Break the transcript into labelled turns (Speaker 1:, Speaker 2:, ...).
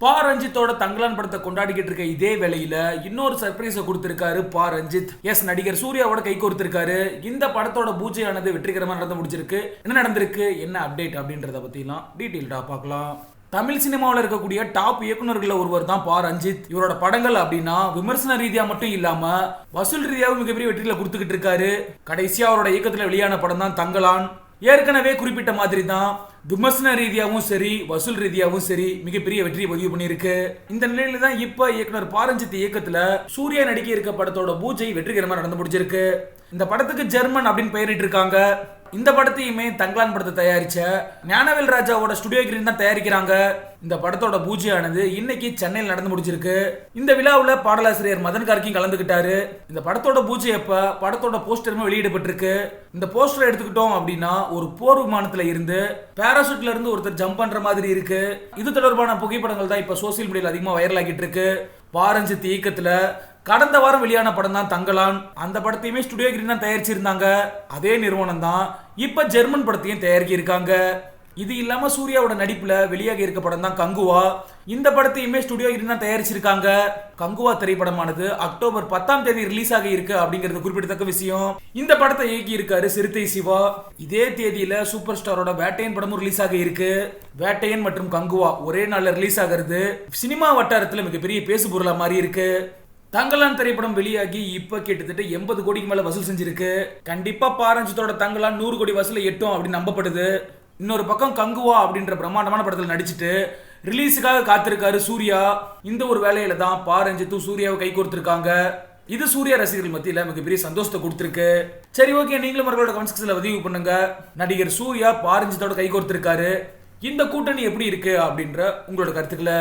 Speaker 1: பா ரஞ்சித்தோட தங்கலான் படத்தை கொண்டாடிக்கிட்டு இருக்க இதே வேளையில இன்னொரு சர்ப்ரைஸை கொடுத்திருக்காரு பா ரஞ்சித். எஸ், நடிகர் சூர்யாவோட கை கோர்த்திருக்காரு. இந்த படத்தோட பூஜையானது வெற்றிகரமா நடந்து முடிச்சிருக்கு. என்ன நடந்திருக்கு, என்ன அப்டேட் அப்படின்றத பத்திலாம் டீட்டெயில்டா பார்க்கலாம். தமிழ் சினிமாவில் இருக்கக்கூடிய டாப் இயக்குநர்கள் ஒருவர் தான் பா ரஞ்சித். இவரோட படங்கள் அப்படின்னா விமர்சன ரீதியா மட்டும் இல்லாம வசூல் ரீதியாகவும் மிகப்பெரிய வெற்றிகளை கொடுத்துக்கிட்டு இருக்காரு. கடைசியா அவரோட இயக்கத்துல வெளியான படம் தான் தங்கலான். ஏற்கனவே குறிப்பிட்ட மாதிரி தான் விமர்சன ரீதியாகவும் சரி வசூல் ரீதியாகவும் சரி மிகப்பெரிய வெற்றியை பதிவு பண்ணியிருக்கு. இந்த நிலையில தான் இப்ப இயக்குனர் பா ரஞ்சித் இயக்கத்துல சூர்யா நடிக்க இருக்க படத்தோட பூஜை வெற்றிகரமா நடந்து முடிச்சிருக்கு. இந்த படத்துக்கு ஜெர்மன் அப்படின்னு பெயரிட்டு இருக்காங்க. இந்த படத்தையுமே தங்கலான் படத்தை தயாரிச்ச ஞானவேல் ராஜாவோட ஸ்டுடியோ கிரீன் தான் தயாரிக்கிறாங்க. இந்த படத்தோட பூஜையானது இன்னைக்கு சென்னையில் நடந்து முடிச்சிருக்கு. இந்த விழாவில் பாடலாசிரியர் மதன் கார்கியும் கலந்துகிட்டாரு. இந்த படத்தோட பூஜை அப்ப படத்தோட போஸ்டருமே வெளியிடப்பட்டிருக்கு. இந்த போஸ்டர் எடுத்துக்கிட்டோம் அப்படின்னா ஒரு போர் விமானத்துல இருந்து பேராசூட்ல இருந்து ஒருத்தர் ஜம்ப் பண்ற மாதிரி இருக்கு. இது தொடர்பான புகைப்படங்கள் தான் இப்ப சோசியல் மீடியால அதிகமா வைரல் ஆகிட்டு இருக்கு. பா ரஞ்சித் இயக்கத்துல கடந்த வாரம் வெளியான படம் தான் தங்கலான். அந்த படத்தையுமே ஸ்டுடியோ கிரீன் தான் தயாரிச்சிருந்தாங்க. அதே நிறுவனம் தான் இப்ப ஜெர்மன் படத்தையும் தயாரிக்க இருக்காங்க. இது இல்லாம சூர்யாவோட நடிப்புல வெளியாக இருக்க படம் தான் கங்குவா. இந்த படத்தையுமே ஸ்டுடியோ கிரீன் தான் தயாரிச்சிருக்காங்க. கங்குவா திரைப்படமானது அக்டோபர் 10ஆம் தேதி ரிலீஸ் ஆகி இருக்கு அப்படிங்கிறது குறிப்பிடத்தக்க விஷயம். இந்த படத்தை இயக்கி இருக்காரு சிறுத்தை சிவா. இதே தேதியில சூப்பர் ஸ்டாரோட வேட்டையன் படமும் ரிலீஸ் ஆகி இருக்கு. வேட்டையன் மற்றும் கங்குவா ஒரே நாள்ல ரிலீஸ் ஆகிறது சினிமா வட்டாரத்துல மிகப்பெரிய பேசு பொருளா மாறி இருக்கு. தங்கலான் திரைப்படம் வெளியாகி இப்ப கிட்டத்தட்ட 80 கோடிக்கு மேல வசூல் செஞ்சிருக்கு. கண்டிப்பா பா ரஞ்சித்தோட தங்கலான் 100 கோடி வசூல எட்டும் அப்படின்னு நம்பப்படுது. இன்னொரு பக்கம் கங்குவா அப்படின்ற பிரம்மாண்டமான படத்தில் நடிச்சுட்டு ரிலீஸுக்காக காத்திருக்காரு சூர்யா. இந்த ஒரு வேலையில தான் பா ரஞ்சித்தும் சூர்யாவை கை கோர்த்திருக்காங்க. இது சூர்யா ரசிகர்கள் மத்தியில மிகப்பெரிய சந்தோஷத்தை கொடுத்திருக்கு. சரி, ஓகே, நீங்களும் அவர்களோட கமெண்ட் செக்ஷன்ல பதிவு பண்ணுங்க. நடிகர் சூர்யா பா ரஞ்சித்தோட கை கோர்த்திருக்காரு. இந்த கூட்டணி எப்படி இருக்கு அப்படின்ற உங்களோட கருத்துக்களை